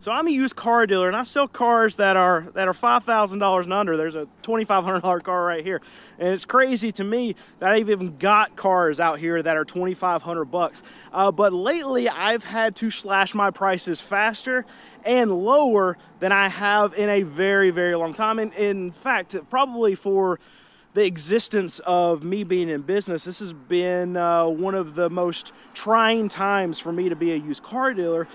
So I'm a used car dealer, and I sell cars that are $5,000 and under. There's a $2,500 car right here, and it's crazy to me that I've even got cars out here that are $2,500. But lately, I've had to slash my prices faster and lower than I have in a very, very long time. And in fact, probably for the existence of me being in business, this has been one of the most trying times for me to be a used car dealer,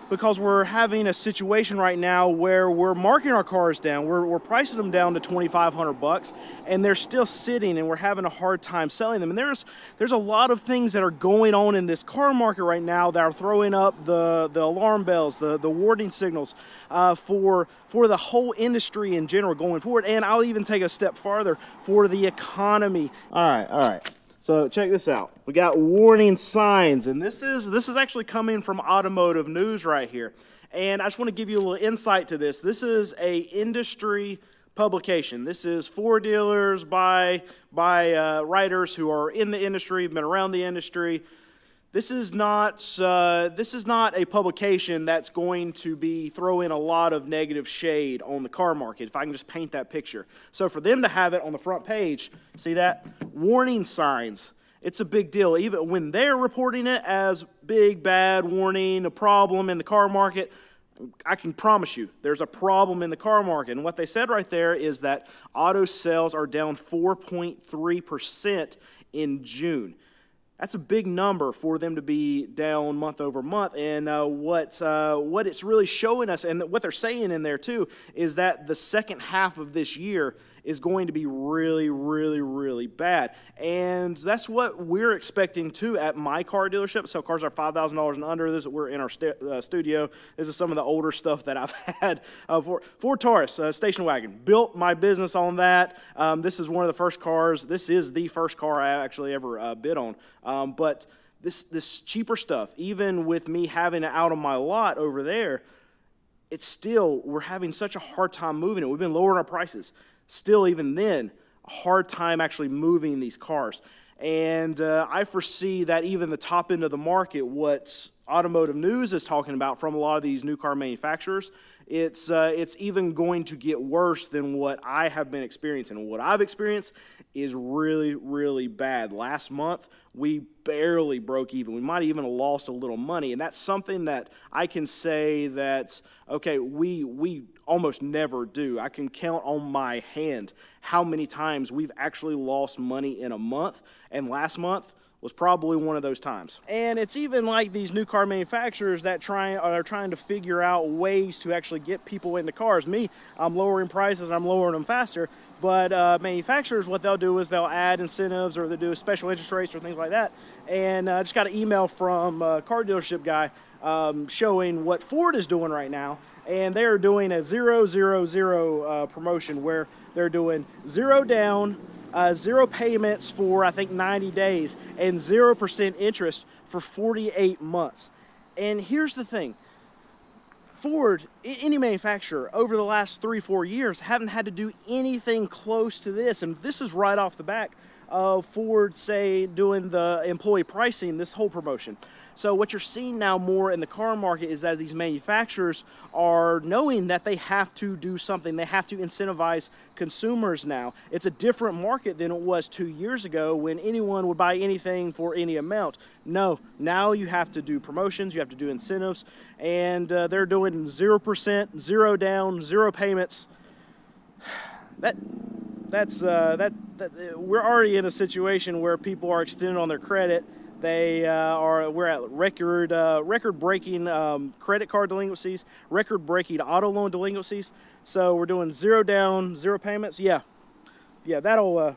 because we're having a situation right now where we're marking our cars down. We're pricing them down to $2,500, and they're still sitting, and we're having a hard time selling them. And there's a lot of things that are going on in this car market right now that are throwing up the alarm bells, the warning signals for the whole industry in general going forward. And I'll even take a step farther, for the economy. All right. So check this out. We got warning signs, and this is actually coming from Automotive News right here. And I just want to give you a little insight to this. This is a industry publication. This is for dealers by writers who are in the industry, been around the industry. This is not a publication that's going to be throwing a lot of negative shade on the car market, if I can just paint that picture. So for them to have it on the front page, see that? Warning signs. It's a big deal. Even when they're reporting it as big, bad warning, a problem in the car market, I can promise you there's a problem in the car market. And what they said right there is that auto sales are down 4.3% in June. That's a big number for them to be down month over month. And what it's really showing us, and what they're saying in there too, is that the second half of this year is going to be really, really, really bad. And that's what we're expecting too at my car dealership. So cars are $5,000 and under. We're in our studio. This is some of the older stuff that I've had. Ford Taurus, station wagon. Built my business on that. This is one of the first cars. This is the first car I actually ever bid on. But this cheaper stuff, even with me having it out on my lot over there, it's still, we're having such a hard time moving it. We've been lowering our prices. Still, even then, a hard time actually moving these cars. And I foresee that even the top end of the market, what Automotive News is talking about from a lot of these new car manufacturers, it's even going to get worse than what I have been experiencing. What I've experienced is really, really bad. Last month, we barely broke even. We might even have lost a little money. And that's something that I can say that, okay, we almost never do. I can count on my hand how many times we've actually lost money in a month. And last month was probably one of those times. And it's even like these new car manufacturers that are trying to figure out ways to actually get people into cars. Me, I'm lowering prices, I'm lowering them faster, but manufacturers, what they'll do is they'll add incentives, or they'll do special interest rates or things like that. And I just got an email from a car dealership guy showing what Ford is doing right now. And they're doing a 0-0-0 promotion, where they're doing 0 down, 0 payments for, I think, 90 days, and 0% interest for 48 months. And here's the thing. Ford, any manufacturer, over the last 3-4 years, haven't had to do anything close to this. And this is right off the back of Ford, say, doing the employee pricing, this whole promotion. So what you're seeing now more in the car market is that these manufacturers are knowing that they have to do something. They have to incentivize consumers now. It's a different market than it was 2 years ago, when anyone would buy anything for any amount. No, now you have to do promotions, you have to do incentives, and they're doing 0%, 0 down, 0 payments. We're already in a situation where people are extending on their credit. We're at record-breaking credit card delinquencies, record-breaking auto loan delinquencies. So we're doing 0 down, 0 payments. Yeah, that'll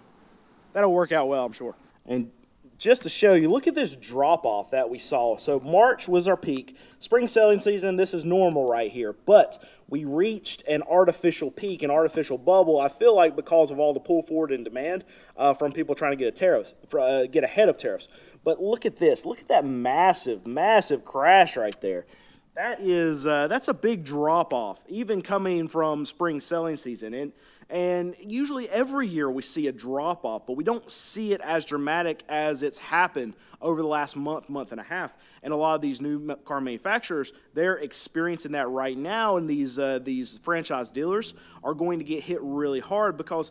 work out well, I'm sure. And just to show you, look at this drop-off that we saw. So March was our peak. Spring selling season, this is normal right here. But we reached an artificial peak, an artificial bubble, I feel like, because of all the pull forward in demand from people trying to get ahead of tariffs. But look at this. Look at that massive, massive crash right there. That's a big drop off, even coming from spring selling season. And usually every year we see a drop off, but we don't see it as dramatic as it's happened over the last month and a half. And a lot of these new car manufacturers, they're experiencing that right now, and these franchise dealers are going to get hit really hard because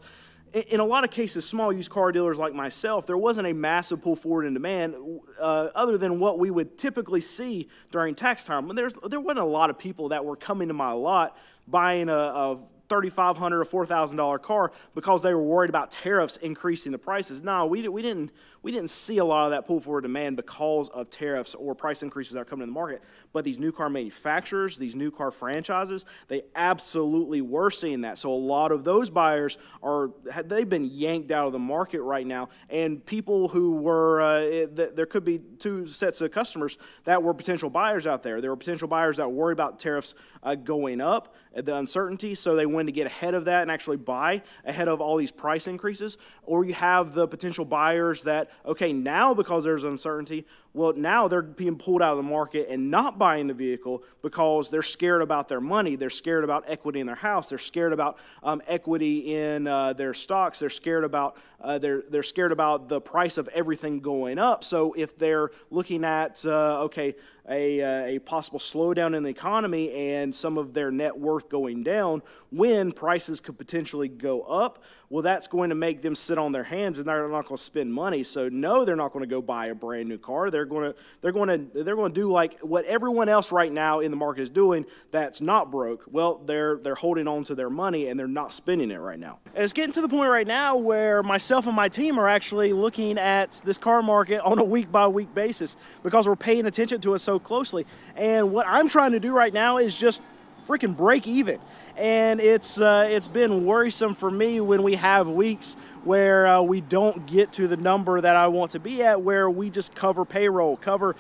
in a lot of cases, small used car dealers like myself, there wasn't a massive pull forward in demand other than what we would typically see during tax time. There wasn't a lot of people that were coming to my lot buying a $3,500 or $4,000 car because they were worried about tariffs increasing the prices. No, we didn't see a lot of that pull forward demand because of tariffs or price increases that are coming in the market. But these new car manufacturers, these new car franchises, they absolutely were seeing that. So a lot of those buyers they've been yanked out of the market right now. And people who were, there could be two sets of customers that were potential buyers out there. There were potential buyers that worried about tariffs going up, the uncertainty, so they went to get ahead of that and actually buy ahead of all these price increases. Or you have the potential buyers that, okay, now because there's uncertainty, well, now they're being pulled out of the market and not buying the vehicle because they're scared about their money. They're scared about equity in their house. They're scared about equity in their stocks. They're scared about the price of everything going up. So if they're looking at a possible slowdown in the economy and some of their net worth going down, when prices could potentially go up, well, that's going to make them sit on their hands and they're not going to spend money. So no, they're not going to go buy a brand new car. They're going to do like what everyone else right now in the market is doing that's not broke. Well, they're holding on to their money and they're not spending it right now. And it's getting to the point right now where myself and my team are actually looking at this car market on a week-by-week basis because we're paying attention to it so closely. And what I'm trying to do right now is just freaking break even. And it's been worrisome for me when we have weeks where we don't get to the number that I want to be at, where we just cover payroll, cover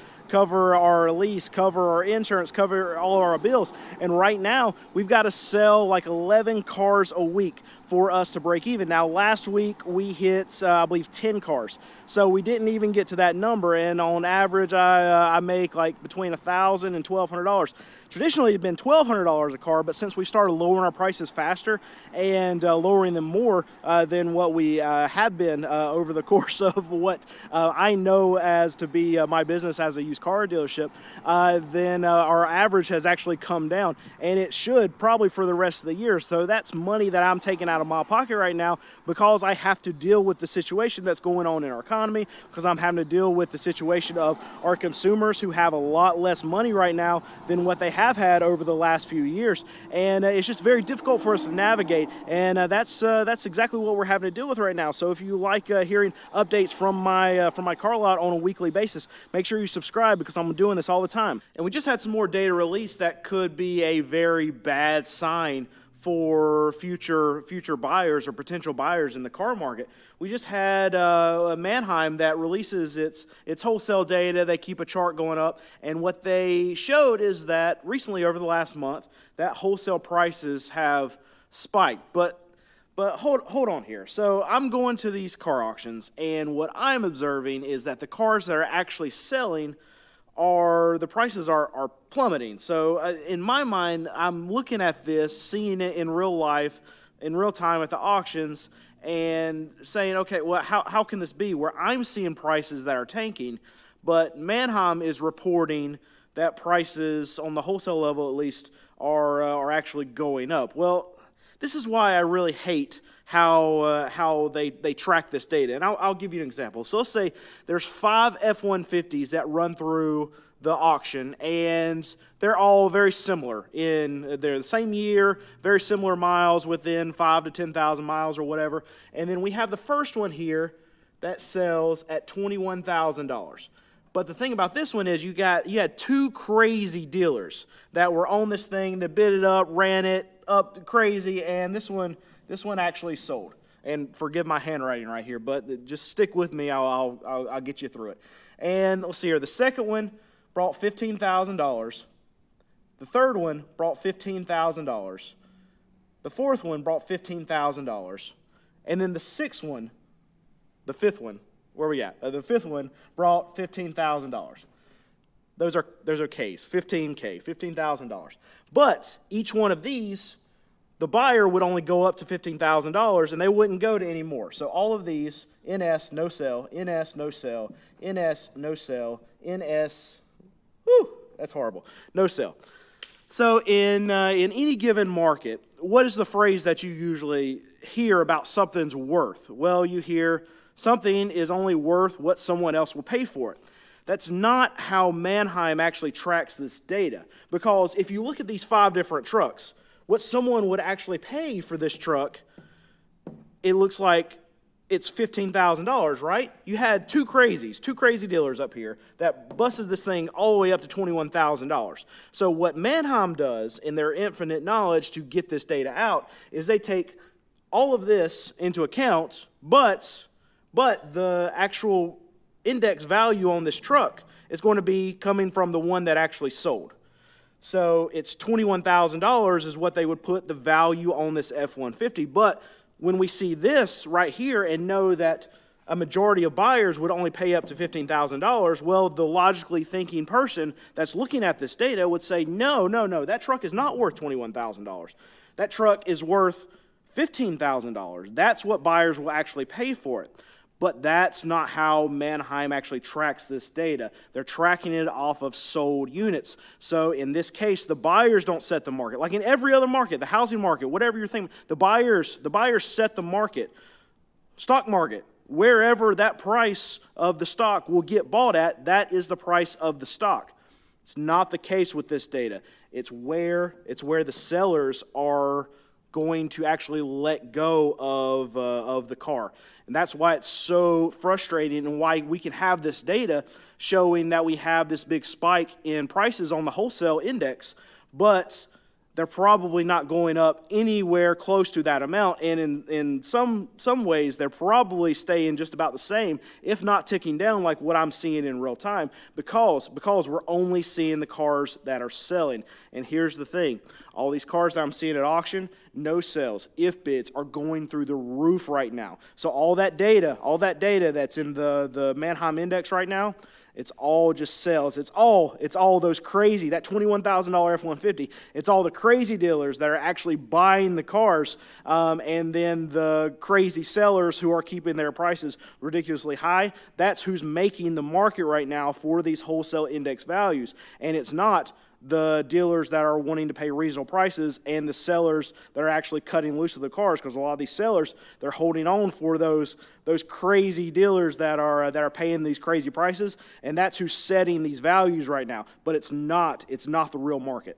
our lease, cover our insurance, cover all of our bills. And right now, we've got to sell like 11 cars a week for us to break even. Now, last week we hit, I believe, 10 cars. So we didn't even get to that number. And on average, I make like between $1,000 and $1,200. Traditionally, it's been $1,200 a car, but since we started lowering our prices faster and lowering them more than what we have been over the course of what I know as to be my business as a used car dealership, then our average has actually come down, and it should probably for the rest of the year. So that's money that I'm taking out of my pocket right now because I have to deal with the situation that's going on in our economy, because I'm having to deal with the situation of our consumers who have a lot less money right now than what they have had over the last few years. And it's just very difficult for us to navigate, and that's exactly what we're having to deal with right now. So if you like hearing updates from my car lot on a weekly basis, make sure you subscribe because I'm doing this all the time. And we just had some more data released that could be a very bad sign for future buyers or potential buyers in the car market. We just had Manheim that releases its wholesale data. They keep a chart going up, and what they showed is that recently, over the last month, that wholesale prices have spiked. But hold on here. So I'm going to these car auctions, and what I'm observing is that the cars that are actually selling the prices are plummeting. So in my mind, I'm looking at this, seeing it in real life, in real time at the auctions, and saying, okay, well, how can this be where I'm seeing prices that are tanking, but Manheim is reporting that prices on the wholesale level at least are actually going up? Well, this is why I really hate how they track this data. And I'll give you an example. So let's say there's 5 F-150s that run through the auction, and they're all very similar. They're the same year, very similar miles, within 5 to 10,000 miles or whatever. And then we have the first one here that sells at $21,000. But the thing about this one is you had 2 crazy dealers that were on this thing, that bid it up, ran it up crazy, and this one actually sold. And forgive my handwriting right here, but just stick with me. I'll get you through it. And let's see here. The second one brought $15,000. The third one brought $15,000. The fourth one brought $15,000. And then the fifth one, where are we at? The fifth one brought $15,000. those are Ks, 15K, $15,000. But each one of these, the buyer would only go up to $15,000 and they wouldn't go to any more. So all of these, NS, no sell, NS, no sell, NS, no sell, NS, whew, that's horrible, no sell. So in any given market, what is the phrase that you usually hear about something's worth? Well, you hear something is only worth what someone else will pay for it. That's not how Manheim actually tracks this data. Because if you look at these 5 different trucks, what someone would actually pay for this truck, it looks like it's $15,000, right? You had two crazy dealers up here that busted this thing all the way up to $21,000. So what Manheim does in their infinite knowledge to get this data out is they take all of this into account, but the actual index value on this truck is going to be coming from the one that actually sold. So it's $21,000 is what they would put the value on this F-150. But when we see this right here and know that a majority of buyers would only pay up to $15,000, well, the logically thinking person that's looking at this data would say, no, that truck is not worth $21,000. That truck is worth $15,000. That's what buyers will actually pay for it. But that's not how Manheim actually tracks this data. They're tracking it off of sold units. So in this case, the buyers don't set the market. Like in every other market, the housing market, whatever you're thinking, the buyers set the market. Stock market, wherever that price of the stock will get bought at, that is the price of the stock. It's not the case with this data. It's where the sellers are going to actually let go of the car. And that's why it's so frustrating and why we can have this data showing that we have this big spike in prices on the wholesale index, but they're probably not going up anywhere close to that amount. And in some ways, they're probably staying just about the same, if not ticking down like what I'm seeing in real time, because we're only seeing the cars that are selling. And here's the thing. All these cars that I'm seeing at auction, no sales, if bids are going through the roof right now. So all that data that's in the Manheim index right now, it's all just sales. It's all those crazy, that $21,000 F-150. It's all the crazy dealers that are actually buying the cars, and then the crazy sellers who are keeping their prices ridiculously high. That's who's making the market right now for these wholesale index values. And it's not the dealers that are wanting to pay reasonable prices and the sellers that are actually cutting loose of the cars, because a lot of these sellers, they're holding on for those crazy dealers that are paying these crazy prices, and that's who's setting these values right now. But it's not the real market.